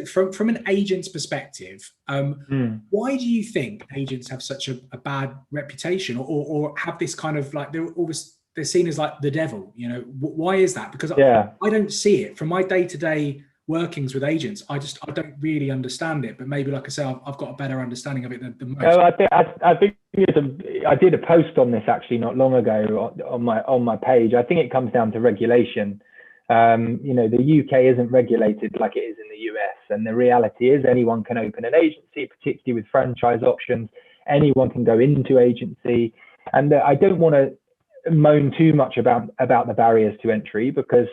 from an agent's perspective, why do you think agents have such a bad reputation, or have this kind of like they're seen as like the devil? You know, why is that? Because I don't see it from my day-to-day workings with agents. I don't really understand it. But maybe, like I say, I've got a better understanding of it than most. No, I think I did a post on this actually not long ago on my page. I think it comes down to regulation. You know, the UK isn't regulated like it is in the US, and the reality is anyone can open an agency, particularly with franchise options. Anyone can go into agency, and I don't want to moan too much about the barriers to entry, because,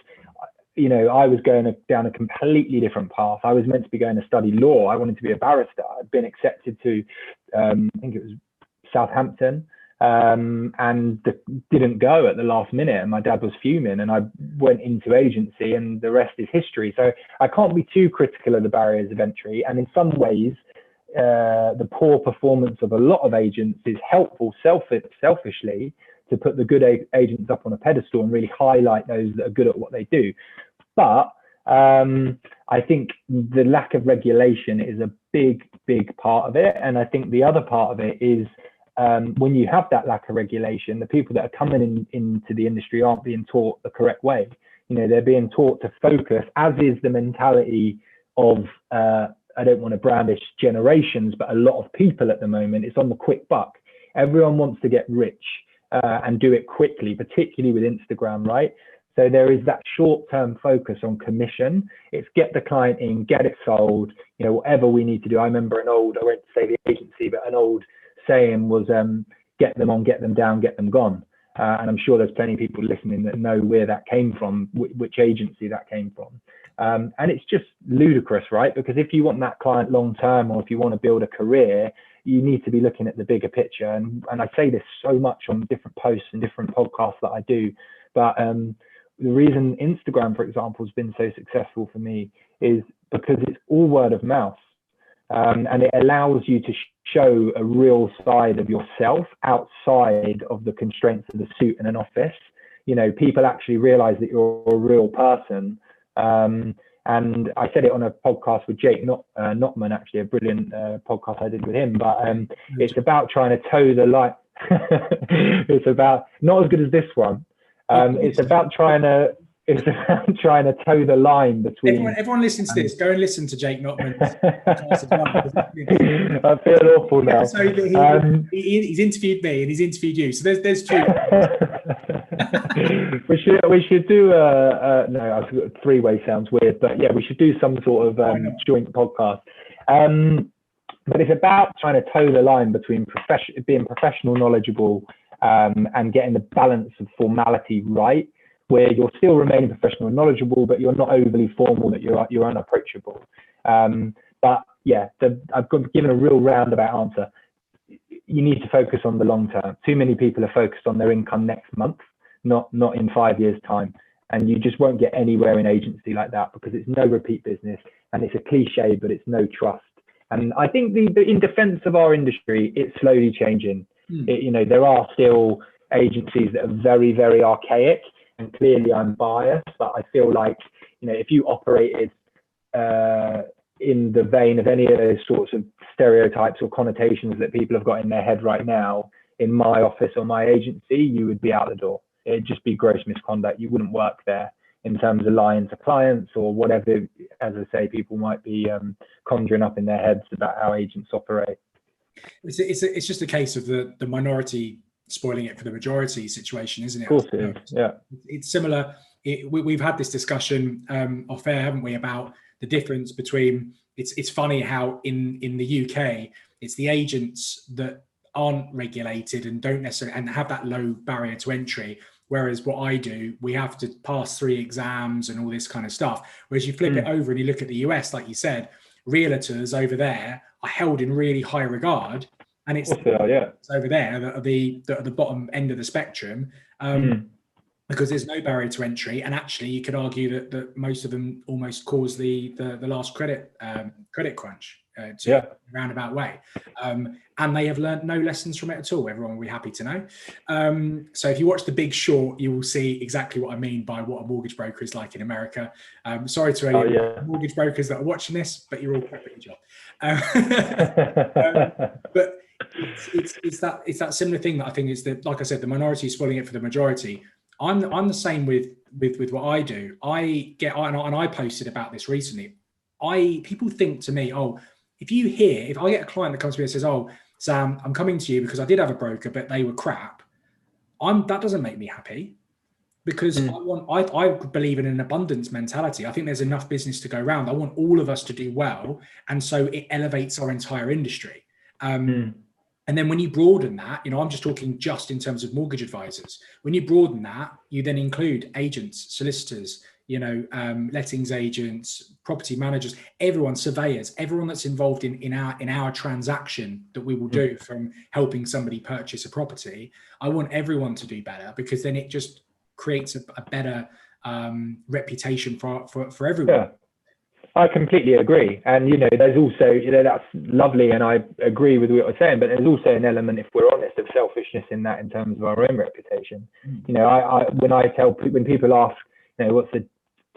you know, I was going down a completely different path. I was meant to be going to study law. I wanted to be a barrister. I'd been accepted to, I think it was Southampton, and didn't go at the last minute, and my dad was fuming, and I went into agency, and the rest is history. So I can't be too critical of the barriers of entry, and in some ways the poor performance of a lot of agents is helpful selfishly to put the good agents up on a pedestal and really highlight those that are good at what they do. But I think the lack of regulation is a big part of it, and I think the other part of it is when you have that lack of regulation, the people that are coming into the industry aren't being taught the correct way. You know, they're being taught to focus, as is the mentality of, I don't want to brandish generations, but a lot of people at the moment, it's on the quick buck. Everyone wants to get rich and do it quickly, particularly with Instagram, right? So there is that short-term focus on commission. It's get the client in, get it sold, you know, whatever we need to do. I remember I won't say the agency, but an old saying was get them on, get them down, get them gone. And I'm sure there's plenty of people listening that know where that came from, which agency that came from. And it's just ludicrous, right? Because if you want that client long term, or if you want to build a career, you need to be looking at the bigger picture. And I say this so much on different posts and different podcasts that I do, but the reason Instagram, for example, has been so successful for me is because it's all word of mouth. And it allows you to show a real side of yourself outside of the constraints of the suit in an office. You know, people actually realize that you're a real person. And I said it on a podcast with Jake Notman, actually, a brilliant podcast I did with him. But it's about trying to toe the line. It's about, not as good as this one. It's about trying to toe the line between. Everyone listens to this. Go and listen to Jake Notman's podcast as well. I feel awful now. So he's interviewed me and he's interviewed you. So there's two. we should do no, three-way sounds weird, but yeah, we should do some sort of joint podcast. But it's about trying to toe the line between being professional, knowledgeable, and getting the balance of formality right, where you're still remaining professional and knowledgeable, but you're not overly formal, that you're unapproachable. But yeah, I've given a real roundabout answer. You need to focus on the long term. Too many people are focused on their income next month, not in 5 years' time. And you just won't get anywhere in agency like that, because it's no repeat business, and it's a cliche, but it's no trust. And I think in defense of our industry, it's slowly changing. You know, there are still agencies that are very, very archaic, and clearly I'm biased, but I feel like, you know, if you operated in the vein of any of those sorts of stereotypes or connotations that people have got in their head right now, in my office or my agency, you would be out the door. It'd just be gross misconduct. You wouldn't work there in terms of lying to clients or whatever, as I say, people might be conjuring up in their heads about how agents operate. It's just a case of the minority spoiling it for the majority situation, isn't it? Of course it is. Yeah, it's similar. We've had this discussion off air, haven't we, about the difference between. It's funny how in the UK it's the agents that aren't regulated and don't necessarily and have that low barrier to entry. Whereas what I do, we have to pass 3 exams and all this kind of stuff. Whereas you flip it over and you look at the US, like you said, realtors over there are held in really high regard, and it's over there that are the bottom end of the spectrum. because there's no barrier to entry, and actually you could argue that most of them almost caused the last credit crunch to a roundabout way, and they have learned no lessons from it at all. Everyone will be happy to know. So if you watch The Big Short, you will see exactly what I mean by what a mortgage broker is like in America. Sorry to any mortgage brokers that are watching this, but you're all crap at your job. But it's that similar thing that I think is that, like I said, the minority is spoiling it for the majority. I'm the same with what I do. And I posted about this recently. People think to me, oh, if I get a client that comes to me and says, oh, Sam, I'm coming to you because I did have a broker, but they were crap. That doesn't make me happy, because I believe in an abundance mentality. I think there's enough business to go around. I want all of us to do well, and so it elevates our entire industry. And then when you broaden that, I'm just talking just in terms of mortgage advisors. When you broaden that, you then include agents, solicitors, lettings agents, property managers, everyone, surveyors, everyone that's involved in our transaction that we will do, from helping somebody purchase a property. I want everyone to do better, because then it just creates a better reputation for everyone. Yeah. I completely agree. And, there's also, that's lovely. And I agree with what you're saying, but there's also an element, if we're honest, of selfishness in that, in terms of our own reputation. When people ask, what's the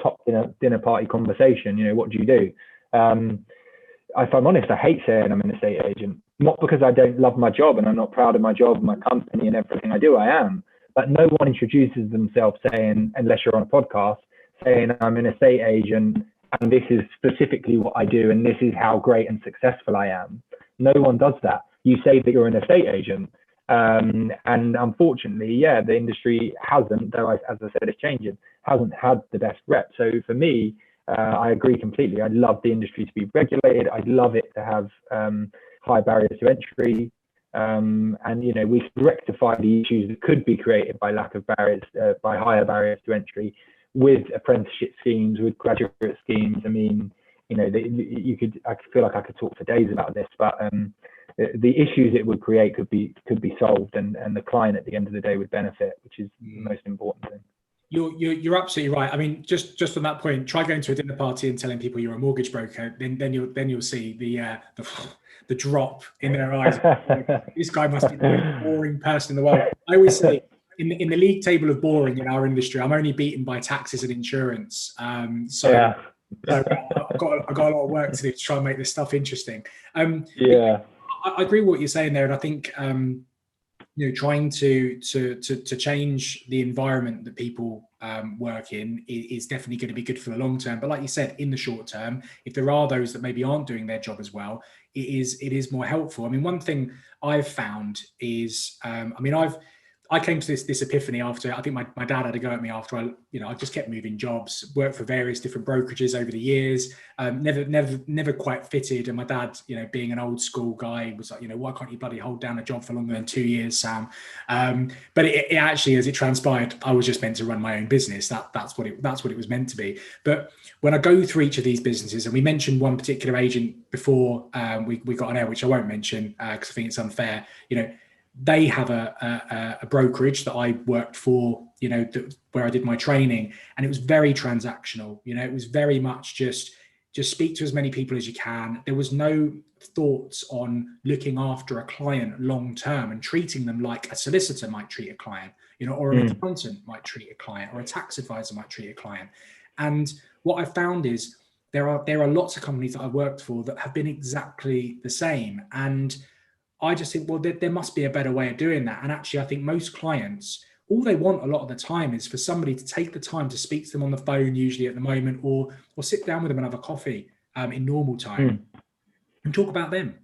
top dinner party conversation, what do you do? If I'm honest, I hate saying I'm an estate agent, not because I don't love my job and I'm not proud of my job and my company and everything I do, I am. But no one introduces themselves saying, unless you're on a podcast, saying I'm an estate agent, and this is specifically what I do, and this is how great and successful I am. No one does that. You say that you're an estate agent. And unfortunately, the industry hasn't, though, as I said, it's changing, hasn't had the best rep. So for me, I agree completely. I'd love the industry to be regulated. I'd love it to have high barriers to entry. And, we can rectify the issues that could be created by lack of barriers, by higher barriers to entry, with apprenticeship schemes, with graduate schemes. I mean, I feel like I could talk for days about this, but the issues it would create could be solved, and the client at the end of the day would benefit, which is the most important thing. You're absolutely right. I mean, just on that point, try going to a dinner party and telling people you're a mortgage broker, then you'll see the drop in their eyes. This guy must be the most boring person in the world. I always say, in the league table of boring in our industry, I'm only beaten by taxes and insurance. So I've got a lot of work to do to try and make this stuff interesting. I agree with what you're saying there, and I think trying to change the environment that people work in is definitely going to be good for the long term. But like you said, in the short term, if there are those that maybe aren't doing their job as well, it is more helpful. I mean, one thing I've found is, I came to this epiphany after, I think my dad had a go at me after I just kept moving jobs, worked for various different brokerages over the years, never quite fitted. And my dad, being an old school guy, was like, why can't you bloody hold down a job for longer than 2 years, Sam? But it actually, as it transpired, I was just meant to run my own business. That's what it was meant to be. But when I go through each of these businesses, and we mentioned one particular agent before we got on air, which I won't mention because I think it's unfair, they have a brokerage that I worked for, where I did my training, and it was very transactional. It was very much just speak to as many people as you can. There was no thoughts on looking after a client long term and treating them like a solicitor might treat a client, or an accountant might treat a client, or a tax advisor might treat a client. And what I found is there are lots of companies that I worked for that have been exactly the same. And I just think, well, there must be a better way of doing that. And actually, I think most clients, all they want a lot of the time is for somebody to take the time to speak to them on the phone, usually at the moment, or sit down with them and have a coffee in normal time and talk about them,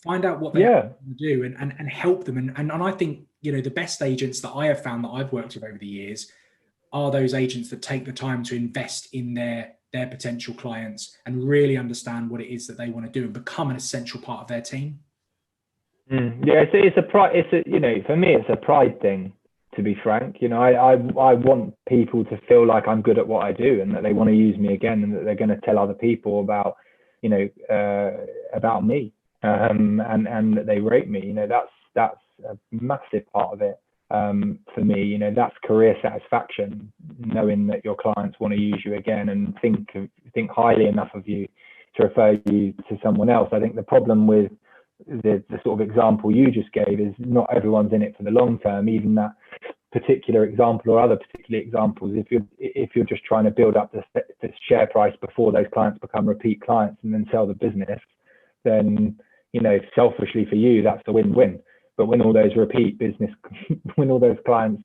find out what they have to do and help them. And I think, the best agents that I have found that I've worked with over the years are those agents that take the time to invest in their potential clients and really understand what it is that they want to do and become an essential part of their team. It's a pride. For me, it's a pride thing, to be frank. I want people to feel like I'm good at what I do and that they want to use me again, and that they're going to tell other people about me, and that they rate me. That's a massive part of it. for me, you know, that's career satisfaction, knowing that your clients want to use you again and think highly enough of you to refer you to someone else. I think the problem with the sort of example you just gave is not everyone's in it for the long term. Even that particular example or other particular examples, if you're just trying to build up the share price before those clients become repeat clients and then sell the business, then, you know, selfishly for you, that's a win-win. But when all those repeat business, when all those clients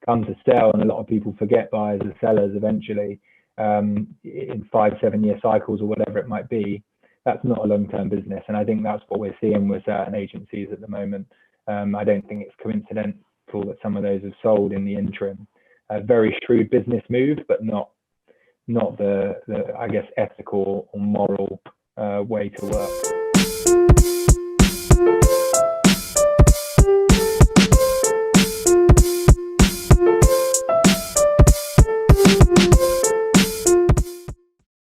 come to sell, and a lot of people forget buyers and sellers eventually, in 5-7 year cycles or whatever it might be, that's not a long-term business. And I think that's what we're seeing with certain agencies at the moment. I don't think it's coincidental that some of those have sold in the interim. A very shrewd business move, but not the I guess ethical or moral way to work.